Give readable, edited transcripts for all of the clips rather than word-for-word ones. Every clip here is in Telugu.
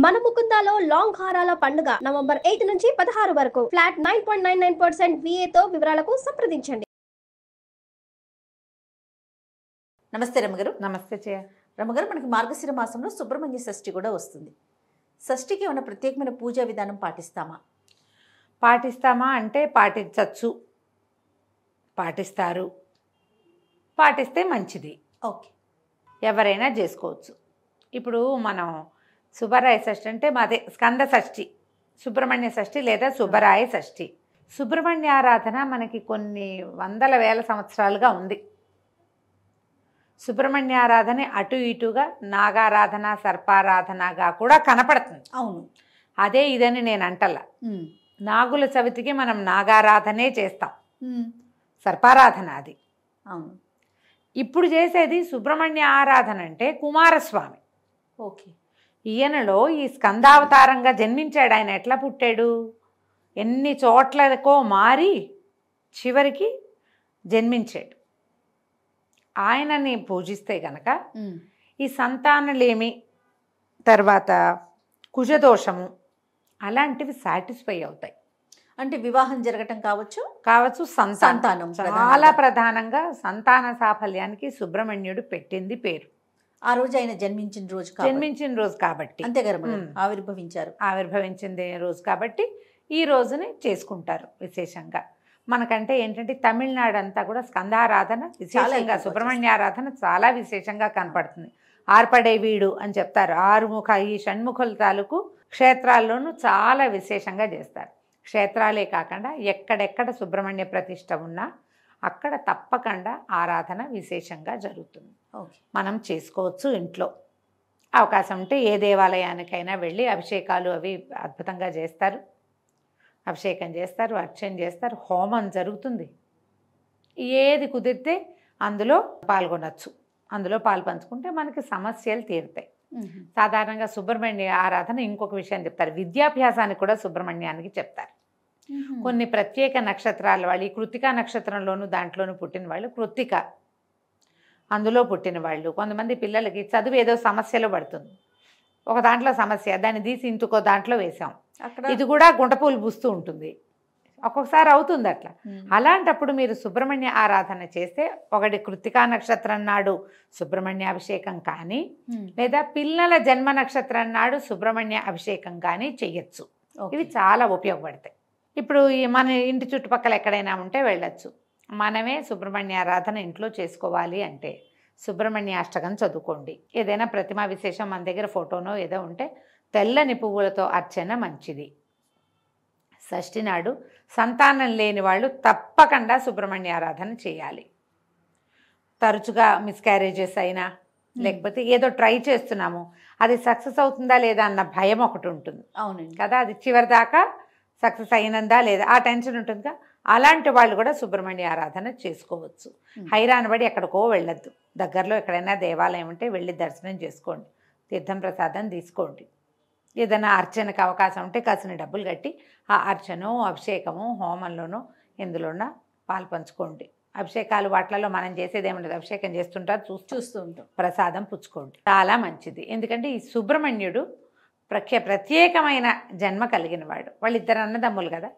మన ముకుందాలో లాంగ్ హారాల పండుగ నవంబర్ 8 నుంచి 16 వరకు ఫ్లాట్ 9.99% VA తో వివరాలకు సంప్రదించండి. నమస్తే రమగారు. నమస్తే చే రమగారు, మనకి మార్గశిర మాసంలో సుబ్రహ్మణ్య షష్ఠి కూడా వస్తుంది. షష్ఠికి ఏమైనా ప్రత్యేకమైన పూజా విధానం పాటిస్తామా అంటే పాటించవచ్చు, పాటిస్తారు, పాటిస్తే మంచిది. ఓకే, ఎవరైనా చేసుకోవచ్చు. ఇప్పుడు మనం సుబ్బరాయ షష్ఠి అంటే మాదే స్కంద షష్ఠి, సుబ్రహ్మణ్య షష్ఠి లేదా సుబ్బరాయ షష్ఠి. సుబ్రహ్మణ్య ఆరాధన మనకి కొన్ని వందల వేల సంవత్సరాలుగా ఉంది. సుబ్రహ్మణ్య ఆరాధన అటు ఇటుగా నాగారాధన సర్పారాధనగా కూడా కనపడుతుంది. అవును, అదే ఇదని నేను అంటల్లా. నాగుల చవితికి మనం నాగారాధనే చేస్తాం, సర్పారాధన అది. అవును, ఇప్పుడు చేసేది సుబ్రహ్మణ్య ఆరాధన అంటే కుమారస్వామి. ఓకే. ఈయనలో ఈ స్కందావతారంగా జన్మించాడు. ఆయన ఎట్లా పుట్టాడు, ఎన్ని చోట్లకో మారి చివరికి జన్మించాడు. ఆయనని పూజిస్తే గనక ఈ సంతానలేమి, తర్వాత కుజదోషము అలాంటివి సాటిస్ఫై అవుతాయి. అంటే వివాహం జరగటం కావచ్చు, సంతానం చాలా ప్రధానంగా సంతాన సాఫల్యానికి సుబ్రహ్మణ్యుడు పెట్టింది పేరు. ఆ రోజు ఆయన జన్మించిన రోజు కాబట్టి అంతే కదా, ఆవిర్భవించింది రోజు కాబట్టి ఈ రోజుని చేసుకుంటారు విశేషంగా. మనకంటే ఏంటంటే తమిళనాడు అంతా కూడా స్కందారాధన విశేషంగా, సుబ్రహ్మణ్య ఆరాధన చాలా విశేషంగా కనపడుతుంది. ఆర్పడే వీడు అని చెప్తారు. ఈ షణ్ముఖుల తాలూకు క్షేత్రాల్లోనూ చాలా విశేషంగా చేస్తారు. క్షేత్రాలే కాకుండా ఎక్కడెక్కడ సుబ్రహ్మణ్య ప్రతిష్ఠ ఉన్నా అక్కడ తప్పకుండా ఆరాధన విశేషంగా జరుగుతుంది. మనం చేసుకోవచ్చు ఇంట్లో. అవకాశం ఉంటే ఏ దేవాలయానికైనా వెళ్ళి అభిషేకాలు అవి అద్భుతంగా చేస్తారు. అభిషేకం చేస్తారు, అర్చన చేస్తారు, హోమం జరుగుతుంది. ఏది కుదిరితే అందులో పాల్గొనవచ్చు. అందులో పాలు పంచుకుంటే మనకి సమస్యలు తీరుతాయి. సాధారణంగా సుబ్రహ్మణ్య ఆరాధన ఇంకొక విషయం చెప్తారు, విద్యాభ్యాసానికి కూడా సుబ్రహ్మణ్యానికి చెప్తారు. కొన్ని ప్రత్యేక నక్షత్రాల వాళ్ళు, ఈ కృత్తికా నక్షత్రంలోనూ దాంట్లోనూ పుట్టిన వాళ్ళు, కృత్తిక అందులో పుట్టిన వాళ్ళు, కొంతమంది పిల్లలకి చదువు ఏదో సమస్యలో పడుతుంది, ఒక దాంట్లో సమస్య, దాన్ని తీసి ఇంకో దాంట్లో వేసాం, ఇది కూడా గుంటపూలు పూస్తూ ఉంటుంది, ఒక్కొక్కసారి అవుతుంది అట్లా. అలాంటప్పుడు మీరు సుబ్రహ్మణ్య ఆరాధన చేస్తే ఒకటి కృత్తికా నక్షత్రం నాడు సుబ్రహ్మణ్య అభిషేకం కానీ, లేదా పిల్లల జన్మ నక్షత్రం నాడు సుబ్రహ్మణ్య అభిషేకం కానీ చెయ్యొచ్చు. ఇవి చాలా ఉపయోగపడతాయి. ఇప్పుడు మన ఇంటి చుట్టుపక్కల ఎక్కడైనా ఉంటే వెళ్ళొచ్చు. మనమే సుబ్రహ్మణ్య ఆరాధన ఇంట్లో చేసుకోవాలి అంటే సుబ్రహ్మణ్య అష్టకం చదువుకోండి. ఏదైనా ప్రతిమా విశేషం మన దగ్గర ఫోటోనో ఏదో ఉంటే తెల్లని పువ్వులతో అర్చన మంచిది. షష్ఠి నాడు సంతానం లేని వాళ్ళు తప్పకుండా సుబ్రహ్మణ్య ఆరాధన చేయాలి. తరచుగా మిస్క్యారేజెస్ అయినా, లేకపోతే ఏదో ట్రై చేస్తున్నాము అది సక్సెస్ అవుతుందా లేదా అన్న భయం ఒకటి ఉంటుంది. అవునండి కదా, అది చివరి దాకా సక్సెస్ అయినందా లేదా ఆ టెన్షన్ ఉంటుందిగా. అలాంటి వాళ్ళు కూడా సుబ్రహ్మణ్య ఆరాధన చేసుకోవచ్చు. హైరాణ పడి ఎక్కడికో వెళ్ళొద్దు. దగ్గరలో ఎక్కడైనా దేవాలయం ఉంటే వెళ్ళి దర్శనం చేసుకోండి, తీర్థం ప్రసాదం తీసుకోండి. ఏదైనా అర్చనకు అవకాశం ఉంటే కాసిన డబ్బులు కట్టి ఆ అర్చనో అభిషేకము హోమంలోనో ఎందులోనా పాలు పంచుకోండి. అభిషేకాలు వాటిలలో మనం చేసేది ఏముండదు, అభిషేకం చేస్తుంటారు, చూస్తూ ఉంటాం, ప్రసాదం పుచ్చుకోండి, చాలా మంచిది. ఎందుకంటే ఈ సుబ్రహ్మణ్యుడు ప్రత్యేకమైన జన్మ కలిగిన వాడు. వాళ్ళిద్దరు అన్నదమ్ములు కదా,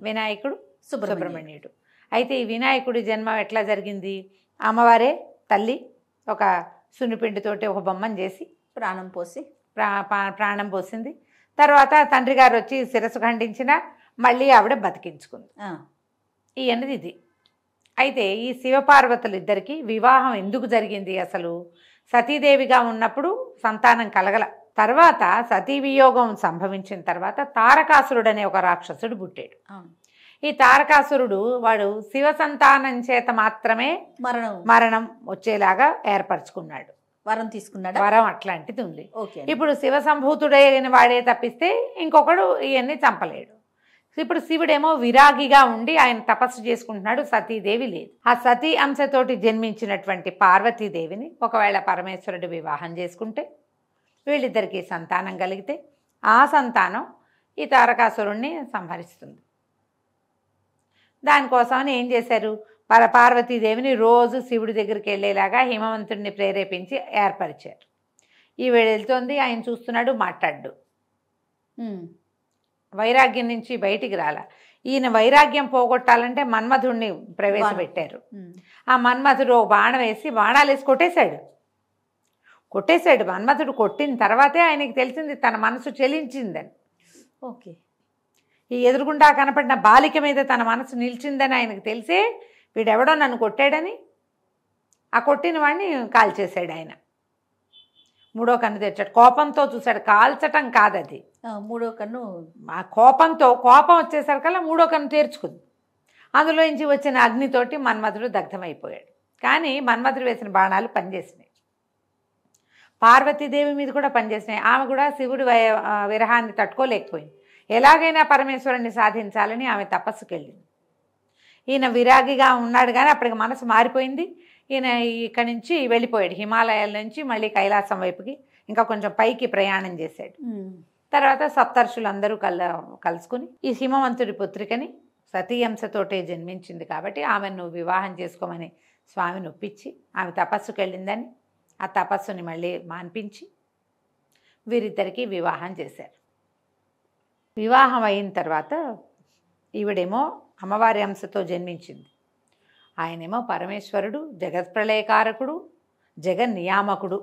వినాయకుడు సుబ్రహ్మణ్యుడు. అయితే ఈ వినాయకుడి జన్మ ఎట్లా జరిగింది, అమ్మవారే తల్లి ఒక సున్నిపిండితోటి ఒక బొమ్మను చేసి ప్రాణం పోసింది. తర్వాత తండ్రి గారు వచ్చి శిరస్సు ఖండించిన మళ్ళీ ఆవిడ బతికించుకుంది. ఇవన్నది ఇది. అయితే ఈ శివపార్వతులు ఇద్దరికి వివాహం ఎందుకు జరిగింది, అసలు సతీదేవిగా ఉన్నప్పుడు సంతానం కలగల. తర్వాత సతీ వియోగం సంభవించిన తర్వాత తారకాసురుడు అనే ఒక రాక్షసుడు పుట్టాడు. ఈ తారకాసురుడు వాడు శివ సంతానం చేత మాత్రమే మరణం వచ్చేలాగా ఏర్పరచుకున్నాడు, వరం అట్లాంటిది ఉంది. ఇప్పుడు శివ సంభూతుడైన వాడే తప్పిస్తే ఇంకొకడు ఇవన్నీ చంపలేడు. ఇప్పుడు శివుడేమో విరాగిగా ఉండి ఆయన తపస్సు చేసుకుంటున్నాడు, సతీదేవి లేదు. ఆ సతీ అంశతోటి జన్మించినటువంటి పార్వతీదేవిని ఒకవేళ పరమేశ్వరుడు వివాహం చేసుకుంటే వీళ్ళిద్దరికీ సంతానం కలిగితే ఆ సంతానం ఈ తారకాసురుణ్ణి సంహరిస్తుంది. దానికోసమని ఏం చేశారు, పార్వతీదేవిని రోజు శివుడి దగ్గరికి వెళ్ళేలాగా హిమవంతుడిని ప్రేరేపించి ఏర్పరిచారు. ఈవిడ వెళ్తోంది, ఆయన చూస్తున్నాడు, మాట్లాడు. వైరాగ్యం నుంచి బయటికి రాల. ఈయన వైరాగ్యం పోగొట్టాలంటే మన్మధుడిని ప్రవేశపెట్టారు. ఆ మన్మధుడు బాణం వేసి బాణాలు వేసి కొట్టేశాడు. మన్మధుడు కొట్టిన తర్వాతే ఆయనకి తెలిసింది తన మనసు చెలించిందని. ఓకే. ఈ ఎదురుగుండా కనపడిన బాలిక మీద తన మనసు నిలిచిందని ఆయనకు తెలిసే వీడెవడో నన్ను కొట్టాడని ఆ కొట్టిన వాడిని కాల్చేశాడు ఆయన. మూడో కన్ను తెచ్చాడు. కోపంతో చూశాడు, కాల్చటం కాదది. మూడో కన్ను ఆ కోపం వచ్చేసరికల్లా మూడో కన్ను తెరుచుకుంది. అందులోంచి వచ్చిన అగ్నితోటి మన్మధుడు దగ్ధమైపోయాడు. కానీ మన్మధుడు వేసిన బాణాలు పనిచేసినాయి. పార్వతీదేవి మీద కూడా పనిచేసినాయి. ఆమె కూడా శివుడి విరహాన్ని తట్టుకోలేకపోయింది. ఎలాగైనా పరమేశ్వరుణ్ణి సాధించాలని ఆమె తపస్సుకి వెళ్ళింది. ఈయన విరాగిగా ఉన్నాడు కానీ అప్పటికి మనసు మారిపోయింది. ఈయన ఇక్కడి నుంచి వెళ్ళిపోయాడు. హిమాలయాల నుంచి మళ్ళీ కైలాసం వైపుకి ఇంకా కొంచెం పైకి ప్రయాణం చేశాడు. తర్వాత సప్తర్షులందరూ కలుసుకుని ఈ హిమవంతుడి పుత్రికని సతీయంశతోటే జన్మించింది కాబట్టి ఆమెను నువ్వు వివాహం చేసుకోమని స్వామిని ఒప్పించి ఆమె తపస్సుకి వెళ్ళిందని ఆ తపస్సుని మళ్ళీ మాన్పించి వీరిద్దరికీ వివాహం చేశారు. వివాహం అయిన తర్వాత ఈవిడేమో అమ్మవారి అంశతో జన్మించింది. ఆయనేమో పరమేశ్వరుడు, జగత్ప్రళయకారకుడు, జగన్నియామకుడు.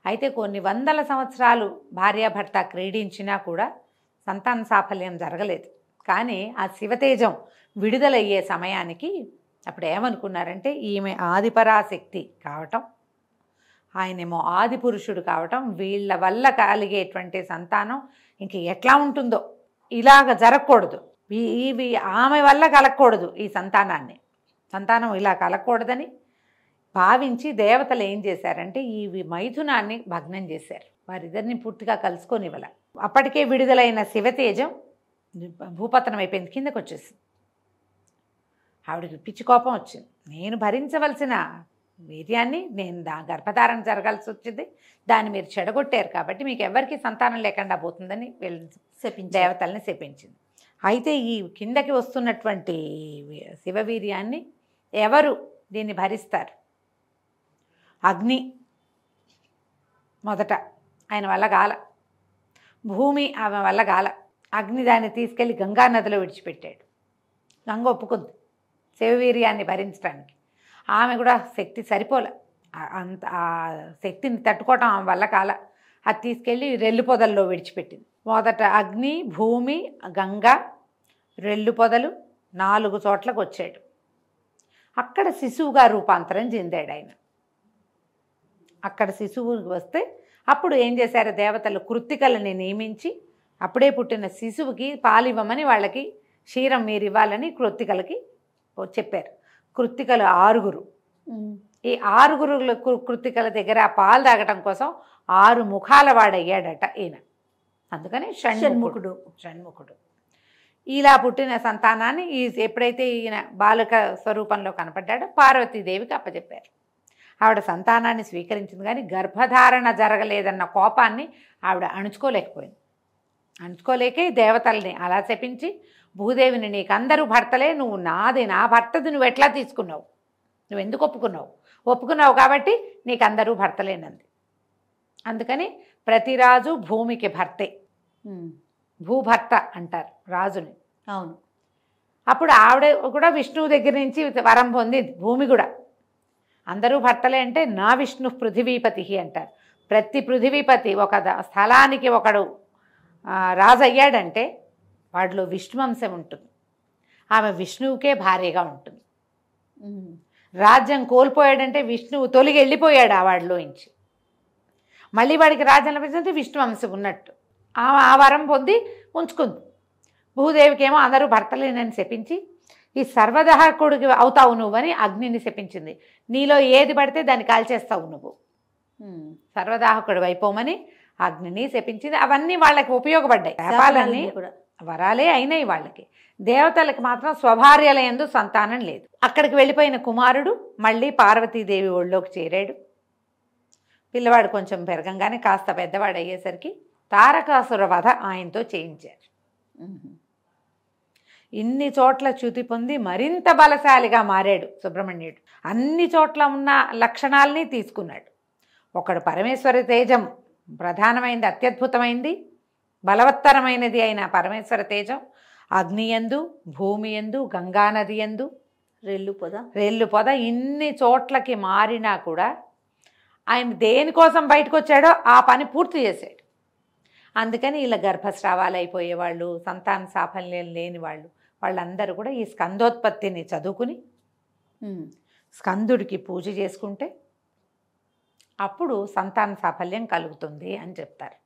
అయితే కొన్ని వందల సంవత్సరాలు భార్యాభర్త క్రీడించినా కూడా సంతాన సాఫల్యం జరగలేదు. కానీ ఆ శివతేజం విడుదలయ్యే సమయానికి అప్పుడు ఏమనుకున్నారంటే ఈమె ఆదిపరాశక్తి కావటం, ఆయనేమో ఆది పురుషుడు కావటం, వీళ్ళ వల్ల కలిగేటువంటి సంతానం ఇంక ఎట్లా ఉంటుందో, ఇలాగ జరగకూడదు, ఇవి ఆమె వల్ల కలగకూడదు, ఈ సంతానం ఇలా కలగకూడదని భావించి దేవతలు ఏం చేశారంటే ఈ మైథునాన్ని భగ్నం చేశారు. వారిద్దరిని పూర్తిగా కలుసుకొనివ్వాల. అప్పటికే విడుదలైన శివతేజం భూపతనం అయిపోయింది, కిందకు వచ్చేసింది. ఆవిడకి పిచ్చి కోపం వచ్చింది. నేను భరించవలసిన వీర్యాన్ని నేను గర్భధారణ జరగాల్సి వచ్చింది, దాన్ని మీరు చెడగొట్టారు కాబట్టి మీకు ఎవరికి సంతానం లేకుండా పోతుందని వీళ్ళు దేవతల్ని శపించింది. అయితే ఈ కిందకి వస్తున్నటువంటి శివవీర్యాన్ని ఎవరు దీన్ని భరిస్తారు? అగ్ని మొదట ఆయన వల్ల గాల, భూమి ఆమె వల్ల గాల. అగ్ని దాన్ని తీసుకెళ్ళి గంగా నదిలో విడిచిపెట్టాడు. గంగ ఒప్పుకుంది శివవీర్యాన్ని భరించడానికి. ఆమె కూడా శక్తి సరిపోలే, అంత ఆ శక్తిని తట్టుకోవటం ఆమె వల్ల కాల. అది తీసుకెళ్ళి రెల్లు పొదల్లో విడిచిపెట్టింది. మొదట అగ్ని, భూమి, గంగ, రెల్లు పొదలు 4 చోట్లకు వచ్చాడు. అక్కడ శిశువుగా రూపాంతరం చెందాడు ఆయన. అక్కడ శిశువు వస్తే అప్పుడు ఏం చేశారు దేవతలు? కృత్తికలని నియమించి అప్పుడే పుట్టిన శిశువుకి పాలివ్వమని వాళ్ళకి క్షీరం మీరు ఇవ్వాలని కృత్తికలకి చెప్పారు. కృత్తికలు 6. ఈ 6 కృత్తికల దగ్గర పాలు తాగటం కోసం 6 ముఖాల వాడయ్యాడట ఈయన. అందుకని షణ్ముఖుడు. ఇలా పుట్టిన సంతానాన్ని ఎప్పుడైతే ఈయన బాలిక స్వరూపంలో కనపడ్డాడో పార్వతీదేవికి అప్పచెప్పారు. ఆవిడ సంతానాన్ని స్వీకరించింది కానీ గర్భధారణ జరగలేదన్న కోపాన్ని ఆవిడ అణుచుకోలేకపోయింది. అణుచుకోలేకే దేవతల్ని అలా శపించి భూదేవిని నీకు అందరూ భర్తలే, నువ్వు నాది, నా భర్తది నువ్వు ఎట్లా తీసుకున్నావు, నువ్వు ఎందుకు ఒప్పుకున్నావు కాబట్టి నీకు అందరూ భర్తలేనంది. అందుకని ప్రతి రాజు భూమికి భర్తే, భూభర్త అంటారు రాజుని. అవును. అప్పుడు ఆవిడ కూడా విష్ణువు దగ్గర నుంచి వరం పొందింది. భూమి కూడా అందరూ భర్తలే అంటే నా విష్ణు పృథివీపతి అంటారు. ప్రతి పృథివీపతి ఒక స్థలానికి ఒకడు రాజు అయ్యాడంటే వాడిలో విష్ణువంశం ఉంటుంది. ఆమె విష్ణువుకే భార్యగా ఉంటుంది. రాజ్యం కోల్పోయాడంటే విష్ణువు తొలగి వెళ్ళిపోయాడు ఆ వాడిలోంచి. మళ్ళీ వాడికి రాజ్యం లభించినట్టు విష్ణువంశం ఉన్నట్టు ఆమె ఆ వరం పొంది ఉంచుకుంది. భూదేవికి ఏమో అందరూ భర్తలేనని శపించి ఈ సర్వదహకుడికి అవుతావు నువ్వని అగ్నిని శపించింది. నీలో ఏది పడితే దాన్ని కాల్చేస్తావు నువ్వు, సర్వదాహకుడు అయిపోమని అగ్నిని శపించింది. అవన్నీ వాళ్ళకి ఉపయోగపడ్డాయి. శాపాలన్నీ వరాలే అయినాయి వాళ్ళకి. దేవతలకు మాత్రం స్వభార్యల యందు సంతానం లేదు. అక్కడికి వెళ్ళిపోయిన కుమారుడు మళ్ళీ పార్వతీదేవి ఒళ్ళోకి చేరాడు. పిల్లవాడు కొంచెం పెరగంగానే కాస్త పెద్దవాడు అయ్యేసరికి తారకాసుర వధ ఆయనతో చేయించారు. ఇన్ని చోట్ల చ్యుతి పొంది మరింత బలశాలిగా మారాడు సుబ్రహ్మణ్యుడు. అన్ని చోట్ల ఉన్న లక్షణాలని తీసుకున్నాడు. ఒకడు పరమేశ్వర తేజం ప్రధానమైంది, అత్యద్భుతమైంది. బలవత్తరమైనది అయిన పరమేశ్వర తేజం అగ్నియందు, భూమి యందు, గంగానది యందు, రెల్లు పొద ఇన్ని చోట్లకి మారినా కూడా ఆయన దేనికోసం బయటకు వచ్చాడో ఆ పని పూర్తి చేశాడు. అందుకని ఇలా గర్భస్రావాలు అయిపోయేవాళ్ళు, సంతాన సాఫల్యం లేని వాళ్ళందరూ కూడా ఈ స్కందోత్పత్తిని చదువుకుని స్కందుడికి పూజ చేసుకుంటే అప్పుడు సంతాన సాఫల్యం కలుగుతుంది అని చెప్తారు.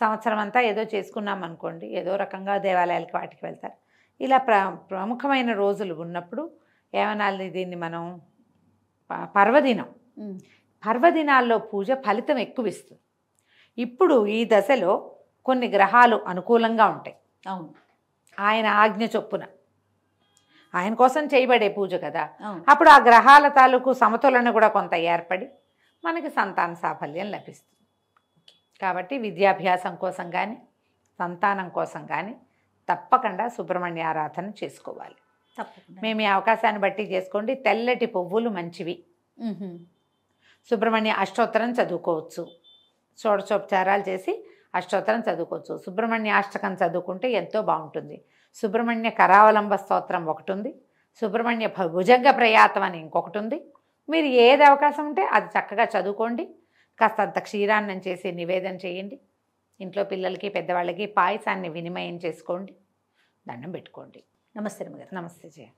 సంవత్సరం అంతా ఏదో చేసుకున్నాం అనుకోండి, ఏదో రకంగా దేవాలయాలకి వాటికి వెళ్తారు. ఇలా ప్రముఖమైన రోజులు ఉన్నప్పుడు ఏమనాలి, దీన్ని మనం పర్వదినాల్లో పూజ ఫలితం ఎక్కువ ఇస్తుంది. ఇప్పుడు ఈ దశలో కొన్ని గ్రహాలు అనుకూలంగా ఉంటాయి. అవును, ఆయన ఆజ్ఞ చొప్పున ఆయన కోసం చేయబడే పూజ కదా. అప్పుడు ఆ గ్రహాల తాలూకు సమతులన కూడా కొంత ఏర్పడి మనకి సంతాన సాఫల్యం లభిస్తుంది. కాబట్టి విద్యాభ్యాసం కోసం కానీ సంతానం కోసం కానీ తప్పకుండా సుబ్రహ్మణ్య ఆరాధన చేసుకోవాలి. మేము ఈ అవకాశాన్ని బట్టి చేసుకోండి. తెల్లటి పువ్వులు మంచివి. సుబ్రహ్మణ్య అష్టోత్తరం చదువుకోవచ్చు. షోడశోపచారాలు చేసి అష్టోత్తరం చదువుకోవచ్చు. సుబ్రహ్మణ్య అష్టకం చదువుకుంటే ఎంతో బాగుంటుంది. సుబ్రహ్మణ్య కరావలంబ స్తోత్రం ఒకటి ఉంది. సుబ్రహ్మణ్య భుజంగ ప్రయాతం అని ఇంకొకటి ఉంది. మీరు ఏది అవకాశం ఉంటే అది చక్కగా చదువుకోండి. కాస్తంత క్షీరాన్నం చేసి నివేదన చేయండి. ఇంట్లో పిల్లలకి పెద్దవాళ్ళకి పాయసాన్ని వినిమయం చేసుకోండి. దండం పెట్టుకోండి. నమస్తే అమ్మగారు. నమస్తే జయ.